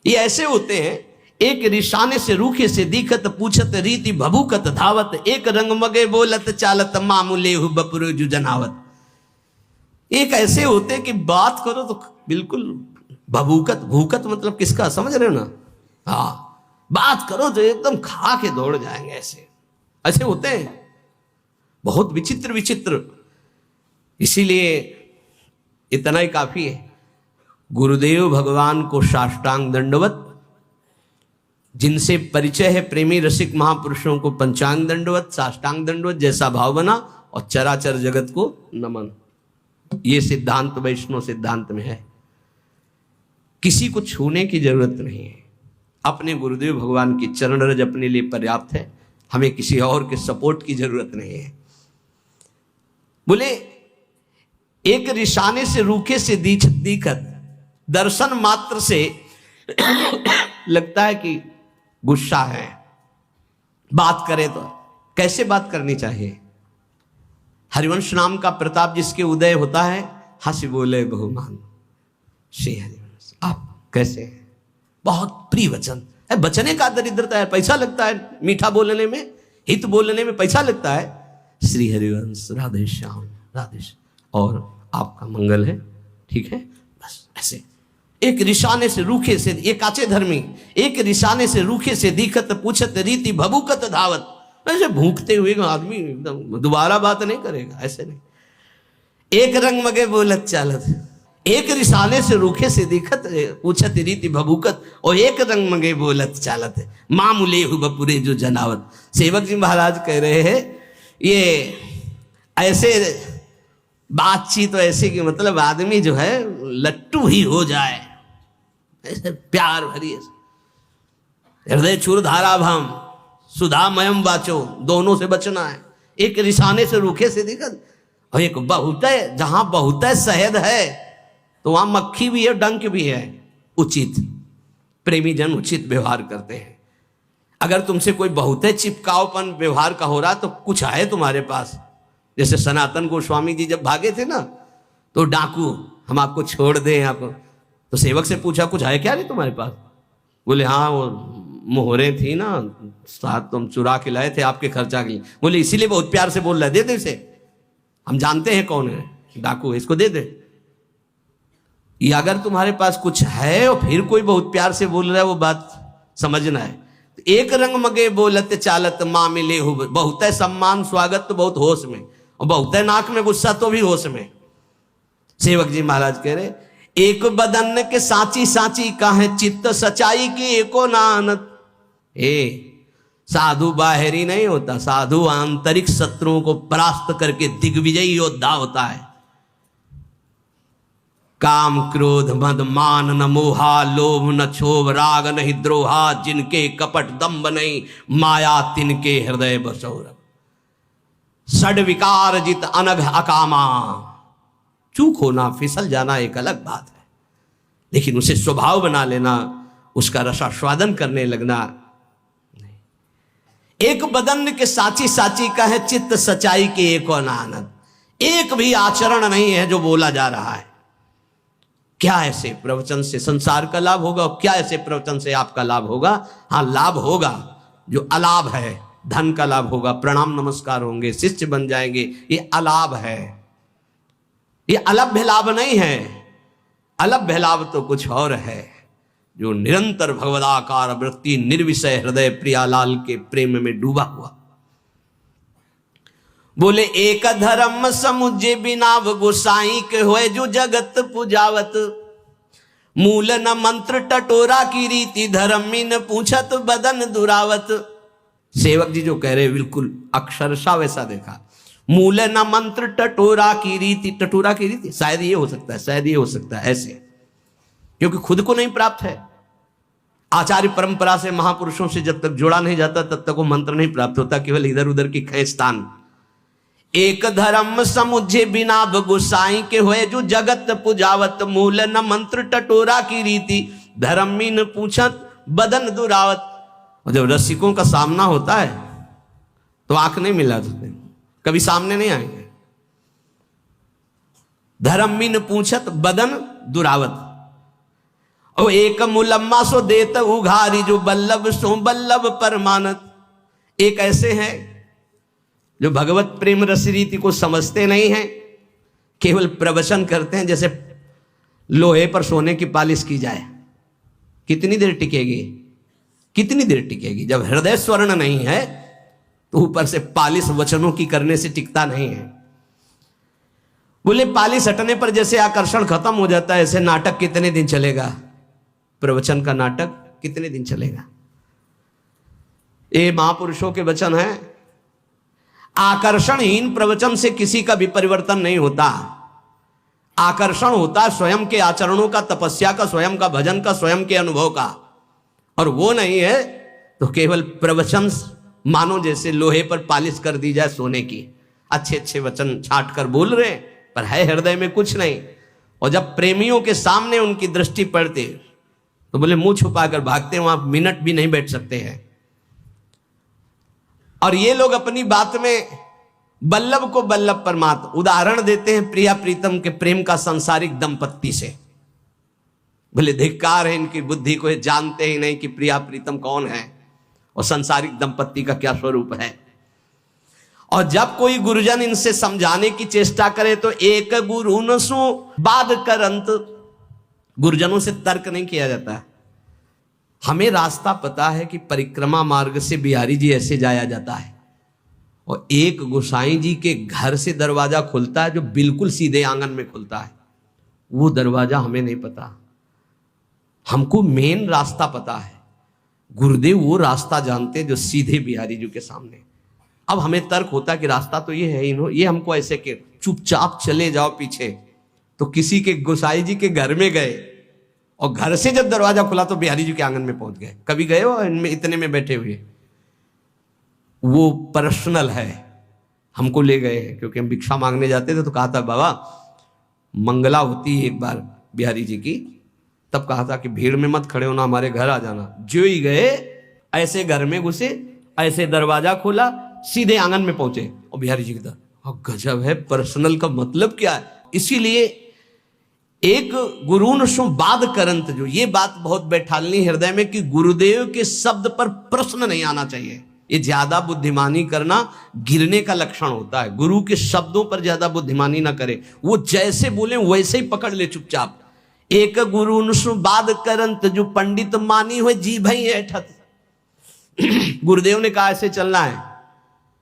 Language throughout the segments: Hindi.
ये ऐसे होते हैं, एक रिशाने से रूखे से दिखत पूछत रीति भभूकत धावत, एक रंग मगे बोलत चालत मामूले हु बपुर जु जनावत। एक ऐसे होते कि बात करो तो बिल्कुल भभूकत, भूकत मतलब किसका, समझ रहे हो ना? हाँ, बात करो तो एकदम खा के दौड़ जाएंगे, ऐसे ऐसे होते हैं, बहुत विचित्र विचित्र। इसीलिए इतना ही काफी है, गुरुदेव भगवान को साष्टांग दंडवत, जिनसे परिचय है प्रेमी रसिक महापुरुषों को पंचांग दंडवत, साष्टांग दंडवत, जैसा भाव बना, और चराचर जगत को नमन। ये सिद्धांत वैष्णव सिद्धांत में है। किसी को छूने की जरूरत नहीं है, अपने गुरुदेव भगवान की चरण रज अपने लिए पर्याप्त है, हमें किसी और के सपोर्ट की जरूरत नहीं है। बोले एक रिशाने से रूखे से दिखत, दर्शन मात्र से लगता है कि गुस्सा है, बात करे तो कैसे बात करनी चाहिए। हरिवंश नाम का प्रताप जिसके उदय होता है, हंसी बोले बहुमान श्री हरिवंश, आप कैसे हैं? बहुत प्रिय वचन है, बचने का दरिद्रता है, पैसा लगता है मीठा बोलने में, हित बोलने में पैसा लगता है। श्री हरिवंश राधे श्याम राधे श्याम, और आपका मंगल है, ठीक है, बस ऐसे। एक रिशाने से रूखे से, एक आचे धर्मी, एक रिशाने से रूखे से दिखत पूछत रीति भभूकत धावत, ऐसे भूखते हुए आदमी एकदम दोबारा बात नहीं करेगा, ऐसे नहीं। एक रंग मगे बोलत चालत, एक रिसाने से रूखे से दिखत पूछत रीति भभूकत, और एक रंग मगे बोलत चालत, मामूले हु बपुरे जो जनावत। सेवक जी महाराज कह रहे हैं ये ऐसे बातचीत, तो ऐसे कि मतलब आदमी जो है लट्टू ही हो जाए, ऐसे प्यार भरी, हृदय चूर धारा भम सुधामयम वाचो, दोनों से बचना है। एक रिसाने से रूखे से दिखत, और एक बहुत है, जहां बहुत है शहद है तो वहां मक्खी भी है, डंक भी है। उचित प्रेमी जन उचित व्यवहार करते हैं। अगर तुमसे कोई बहुत है चिपकावपन व्यवहार का हो रहा तो कुछ है तुम्हारे पास। जैसे सनातन गोस्वामी जी जब भागे थे ना, तो डाकू हम आपको छोड़ दें आप, तो सेवक से पूछा कुछ है क्या नहीं तुम्हारे पास? बोले हाँ वो मोहरे थी ना, साथ तुम चुरा के लाए थे आपके खर्चा के लिए। बोले इसीलिए बहुत प्यार से बोल रहा है, दे दे इसे, हम जानते हैं कौन है डाकू, इसको दे दे। ये अगर तुम्हारे पास कुछ है और फिर कोई बहुत प्यार से बोल रहा है, वो बात समझना है। एक रंग मगे बोलत चालत मामिले हो, बहुत है सम्मान स्वागत तो बहुत होश में, और बहुत है नाक में गुस्सा तो भी होश में। सेवक जी महाराज कह रहे एक बदन के साची साची का है चित्त सच्चाई की एको नानत। साधु बाहरी नहीं होता, साधु आंतरिक शत्रुओं को परास्त करके दिग्विजयी योद्धा होता है। काम क्रोध मद मान न मोहा, लोभ न क्षोभ राग नहीं द्रोहा, जिनके कपट दम्भ नहीं माया तिनके हृदय बसौर। सड विकार जित अनघ अकामा, चूक होना फिसल जाना एक अलग बात है, लेकिन उसे स्वभाव बना लेना, उसका रसास्वादन करने लगना नहीं। एक बदन के साची साची का है चित्त सच्चाई के एको आनंद। एक भी आचरण नहीं है जो बोला जा रहा है। क्या ऐसे प्रवचन से संसार का लाभ होगा और क्या ऐसे प्रवचन से आपका लाभ होगा? हाँ लाभ होगा, जो अलाभ है धन का लाभ होगा, प्रणाम नमस्कार होंगे, शिष्य बन जाएंगे, ये अलाभ है, ये अलभ्य लाभ नहीं है। अलभ्य लाभ तो कुछ और है, जो निरंतर भगवदाकार वृत्ति निर्विषय हृदय प्रियालाल के प्रेम में डूबा हुआ। बोले एक धर्म समुझे बिना गोसाई के होए जो जगत पुजावत, मूल न मंत्र टटोरा की रीति धर्मी न पूछत बदन दुरावत। सेवक जी जो कह रहे बिल्कुल अक्षरशा वैसा देखा। मूल न मंत्र टटोरा की रीति, टटोरा की रीति शायद ये हो सकता है, शायद ये हो सकता है ऐसे, क्योंकि खुद को नहीं प्राप्त है। आचार्य परंपरा से महापुरुषों से जब तक जोड़ा नहीं जाता तब तक वो मंत्र नहीं प्राप्त होता, केवल इधर उधर की खेचतान। एक धर्म समुझे बिना गोसाई के होए जो जगत पुजावत, मूल न मंत्र टटोरा की रीति धर्मी न पूछत बदन दुरावत। और जब रसिकों का सामना होता है तो आंख नहीं मिला तुझे, कभी सामने नहीं आएंगे। धर्मी न पूछत बदन दुरावत। और एक मुलम्मा सो देत उघारी, जो बल्लभ सो बल्लभ परमानत। एक ऐसे हैं जो भगवत प्रेम रस रीति को समझते नहीं हैं, केवल प्रवचन करते हैं जैसे लोहे पर सोने की पालिश की जाए। कितनी देर टिकेगी, कितनी देर टिकेगी? जब हृदय स्वर्ण नहीं है तो ऊपर से पालिश वचनों की करने से टिकता नहीं है। बोले पालिश हटने पर जैसे आकर्षण खत्म हो जाता है, ऐसे नाटक कितने दिन चलेगा? प्रवचन का नाटक कितने दिन चलेगा? ये महापुरुषों के वचन हैं। आकर्षणहीन प्रवचन से किसी का भी परिवर्तन नहीं होता। आकर्षण होता है स्वयं के आचरणों का, तपस्या का, स्वयं का भजन का, स्वयं के अनुभव का। और वो नहीं है तो केवल प्रवचन मानो जैसे लोहे पर पालिश कर दी जाए सोने की। अच्छे अच्छे वचन छाट कर बोल रहे हैं पर है हृदय में कुछ नहीं। और जब प्रेमियों के सामने उनकी दृष्टि पड़ती तो बोले मुंह छुपाकर भागते, वहां मिनट भी नहीं बैठ सकते हैं। और ये लोग अपनी बात में बल्लभ को बल्लभ परमात्मा उदाहरण देते हैं प्रिया प्रीतम के प्रेम का सांसारिक दंपत्ति से। बोले धिक्कार है इनकी बुद्धि को, जानते ही नहीं कि प्रिया प्रीतम कौन है और सांसारिक दंपत्ति का क्या स्वरूप है। और जब कोई गुरुजन इनसे समझाने की चेष्टा करे तो एक गुरु न सो बाद करंत, गुरुजनों से तर्क नहीं किया जाता। हमें रास्ता पता है कि परिक्रमा मार्ग से बिहारी जी ऐसे जाया जाता है, और एक गोसाई जी के घर से दरवाजा खुलता है जो बिल्कुल सीधे आंगन में खुलता है। वो दरवाजा हमें नहीं पता, हमको मेन रास्ता पता है। गुरुदेव वो रास्ता जानते जो सीधे बिहारी जी के सामने। अब हमें तर्क होता है कि रास्ता तो ये है, ये हमको ऐसे के चुपचाप चले जाओ पीछे। तो किसी के गोसाई जी के घर में गए और घर से जब दरवाजा खुला तो बिहारी जी के आंगन में पहुंच गए। कभी गए हो इनमें इतने में बैठे हुए? वो पर्सनल है, हमको ले गए क्योंकि हम भिक्षा मांगने जाते थे तो कहा था बाबा मंगला होती है एक बार बिहारी जी की, तब कहा था कि भीड़ में मत खड़े होना, हमारे घर आ जाना। जो ही गए ऐसे घर में घुसे, ऐसे दरवाजा खोला, सीधे आंगन में पहुंचे और बिहारी जी की तरफ। गजब है, पर्सनल का मतलब क्या है? इसीलिए एक गुरुन सो बाद करंत, जो ये बात बहुत बैठालनी हृदय में कि गुरुदेव के शब्द पर प्रश्न नहीं आना चाहिए। ये ज्यादा बुद्धिमानी करना गिरने का लक्षण होता है। गुरु के शब्दों पर ज्यादा बुद्धिमानी ना करे, वो जैसे बोले वैसे ही पकड़ ले चुपचाप। एक गुरु सो बाद करंत, जो पंडित मानी हुए जी भई ऐठत। गुरुदेव ने कहा ऐसे चलना है,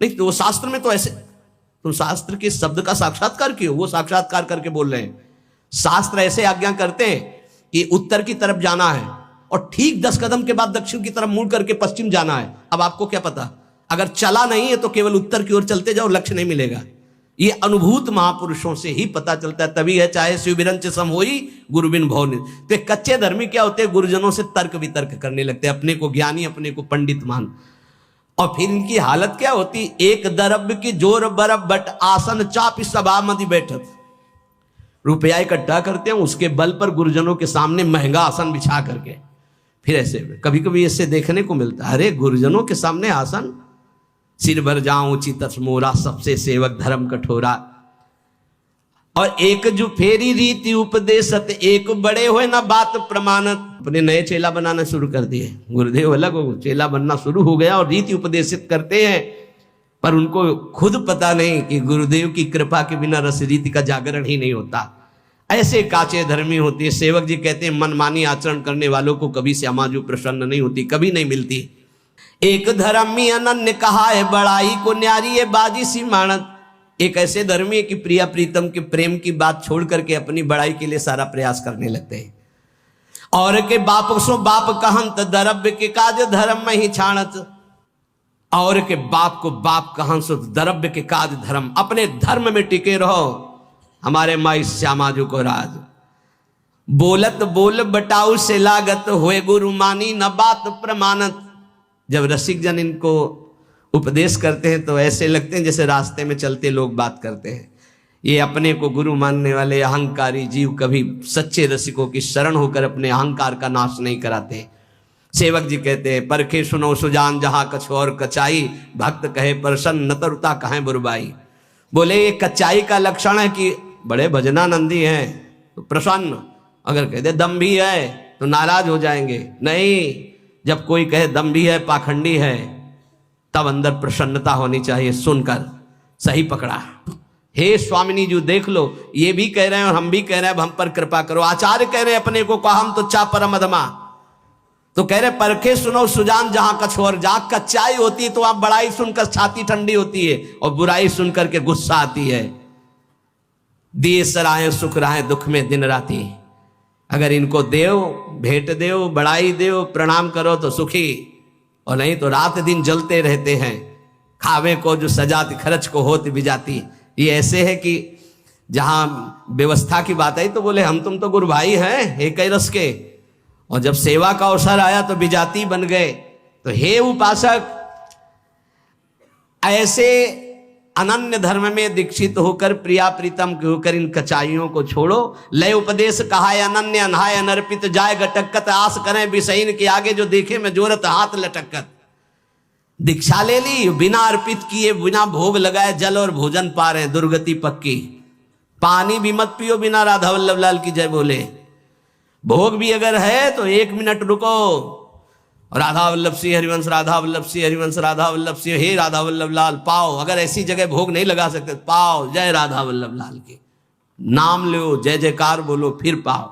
नहीं तो वो शास्त्र में तो ऐसे, तुम शास्त्र के शब्द का साक्षात्कार क्यों? वो साक्षात्कार करके बोल रहे हैं। शास्त्र ऐसे आज्ञा करते हैं कि उत्तर की तरफ जाना है और ठीक 10 कदम के बाद दक्षिण की तरफ मुड़ करके पश्चिम जाना है। अब आपको क्या पता, अगर चला नहीं है तो केवल उत्तर की ओर चलते जाओ, लक्ष्य नहीं मिलेगा। ये अनुभूत महापुरुषों से ही पता चलता है। तभी है चाहे शिवबिरंच सम होई गुरु बिन भव नित। तो कच्चे धर्मी क्या होते हैं? गुरुजनों से तर्क वितर्क करने लगते हैं, अपने को ज्ञानी, अपने को पंडित मान। और फिर इनकी हालत क्या होती? एक दरब की जोर बरब बट आसन चाप सभा मदि बैठत। रुपया इकट्ठा करते हैं, उसके बल पर गुरुजनों के सामने महंगा आसन बिछा करके फिर ऐसे कभी कभी ऐसे देखने को मिलता है। अरे गुरुजनों के सामने आसन, सिर भर जाऊं चित मोरा, सबसे सेवक धर्म कठोरा। और एक जो फेरी रीति उपदेशत, एक बड़े हुए ना बात प्रमाणत। अपने नए चेला बनाना शुरू कर दिए, गुरुदेव अलग हो, चेला बनना शुरू हो गया और रीति उपदेशित करते हैं, पर उनको खुद पता नहीं कि गुरुदेव की कृपा के बिना रस रीति का जागरण ही नहीं होता। ऐसे काचे धर्मी होती है। सेवक जी कहते हैं मनमानी आचरण करने वालों को कभी से अमाजू प्रसन्न नहीं होती, कभी नहीं मिलती। एक धर्मी अनन्य कहा है बड़ाई को न्यारी है बाजी सी मानत। एक ऐसे धर्मी है कि प्रिया प्रीतम के प्रेम की बात छोड़ करके अपनी बड़ाई के लिए सारा प्रयास करने लगते हैं। और के बाप सो बाप कहंत, द्रव्य के काज धर्म में ही छाणत। और के बाप को बाप कहं सो द्रव्य के काज धर्म, अपने धर्म में टिके रहो। हमारे माई श्यामाजू को राज बोलत बोल बटाऊ से लागत, हुए गुरु मानी न बात प्रमाणत। जब रसिक जन इनको उपदेश करते हैं तो ऐसे लगते हैं जैसे रास्ते में चलते लोग बात करते हैं। ये अपने को गुरु मानने वाले अहंकारी जीव कभी सच्चे रसिकों की शरण होकर अपने अहंकार का नाश नहीं कराते। सेवक जी कहते हैं परखे सुनो सुजान जहां कछोर कचाई, भक्त कहे प्रसन्न नतरुता कहे बुरबाई। बोले ये कच्चाई का लक्षण है कि बड़े भजनानंदी हैं तो प्रसन्न, अगर कह दे दम्भी है तो नाराज हो जाएंगे। नहीं, जब कोई कहे दम्भी है, पाखंडी है, तब अंदर प्रसन्नता होनी चाहिए। सुनकर सही पकड़ा। हे स्वामिनी जी देख लो, ये भी कह रहे हैं और हम भी कह रहे हैं, अब हम पर कृपा करो। आचार्य कह रहे हैं अपने को कहा हम तो चा परम अधमा, तो कह रहे परखे सुनो सुजान जहां कछोर, जहां कच्चाई होती है तो आप बड़ाई सुनकर छाती ठंडी होती है और बुराई सुनकर के गुस्सा आती है। दिए सराय सुख राय दुख में दिन राती। अगर इनको देव भेंट देव, बड़ाई देव, प्रणाम करो तो सुखी, और नहीं तो रात दिन जलते रहते हैं। खावे को जो सजाती खर्च को होती भी जाती। ये ऐसे है कि जहां व्यवस्था की बात आई तो बोले हम तुम तो गुरु भाई हैं एक ही रस के, और जब सेवा का अवसर आया तो विजाती बन गए। तो हे उपासक, ऐसे अनन्य धर्म में दीक्षित होकर प्रिया प्रीतम होकर इन कचाइयों को छोड़ो। लय उपदेश कहाय अनन्य अनहाय अनर्पित जाय गटक्कत, आस करें विषयीन के आगे जो देखे में जोरत हाथ लटक्कत। दीक्षा ले ली, बिना अर्पित किए बिना भोग लगाए जल और भोजन पा रहे, दुर्गति पक्की। पानी भी मत पियो बिना राधा वल्लभ लाल की जय बोले। भोग भी अगर है तो 1 मिनट रुको, राधा वल्लभ सिंह हरिवंश, राधा वल्लभ सिंह हरिवंश, राधा वल्लभ सिंह, हे राधा वल्लभ लाल पाओ। अगर ऐसी जगह भोग नहीं लगा सकते पाओ, जय राधा वल्लभ लाल की नाम लो, जय जयकार बोलो, फिर पाओ।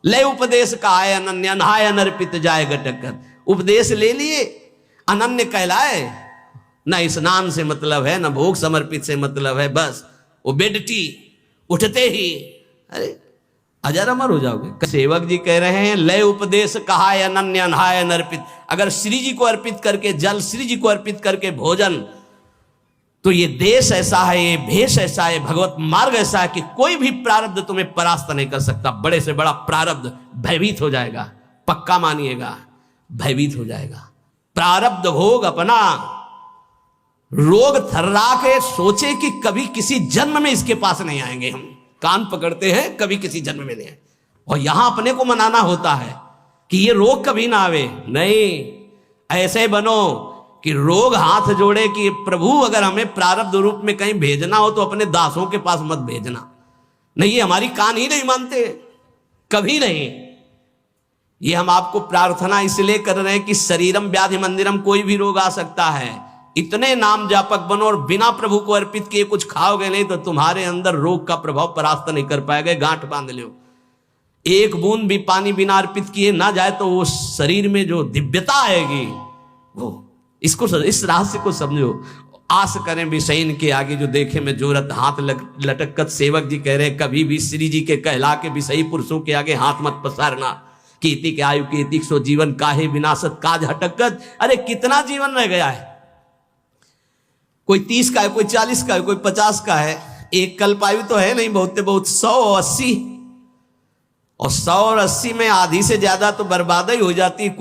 ले उपदेश का आय अनन्य अनहाय अनर्पित जाय गटक्कत। उपदेश ले लिए, अनन्य कहलाए, न स्नान से मतलब है, न भोग समर्पित से मतलब है, बस वो बेडटी उठते ही अरे अजर अमर हो जाओगे। सेवक जी कह रहे हैं लय उपदेश कहाय अनन्य अनहाय अनर्पित। अगर श्री जी को अर्पित करके जल, श्री जी को अर्पित करके भोजन, तो ये देश ऐसा है, ये भेष ऐसा है, भगवत मार्ग ऐसा है कि कोई भी प्रारब्ध तुम्हें परास्त नहीं कर सकता। बड़े से बड़ा प्रारब्ध भयभीत हो जाएगा, पक्का मानिएगा, भयभीत हो जाएगा। प्रारब्ध भोग अपना रोग थर्रा के सोचे कि कभी किसी जन्म में इसके पास नहीं आएंगे। हम कान पकड़ते हैं, कभी किसी जन्म में नहीं आए, और यहां अपने को मनाना होता है कि ये रोग कभी ना आवे। नहीं, ऐसे बनो कि रोग हाथ जोड़े कि प्रभु अगर हमें प्रारब्ध रूप में कहीं भेजना हो तो अपने दासों के पास मत भेजना। नहीं, ये हमारी कान ही नहीं मानते, कभी नहीं। ये हम आपको प्रार्थना इसलिए कर रहे हैं कि शरीरम व्याधि मंदिरम, कोई भी रोग आ सकता है। इतने नाम जापक बनो और बिना प्रभु को अर्पित किए कुछ खाओगे नहीं तो तुम्हारे अंदर रोग का प्रभाव परास्त नहीं कर पाएगा। गांठ बांध लो। एक बूंद भी पानी बिना अर्पित किए ना जाए तो वो शरीर में जो दिव्यता आएगी, वो इसको इस रहस्य को समझो। आस करें विषयीन के आगे जो देखे में जोरत हाथ लटकत। सेवक जी कह रहे कभी भी श्री जी के कहला के विषयी पुरुषों के आगे हाथ मत पसारना। कीर्ति के आयु कीर्ति सो जीवन काहे विनाशत काज हटकत। अरे कितना जीवन रह गया है, कोई 30 का है, कोई 40 का है, कोई 50 का है। एक कल्पायु तो है नहीं, बहुत 180, और 100 और 80 में आधी से ज्यादा तो बर्बाद ही हो जाती है।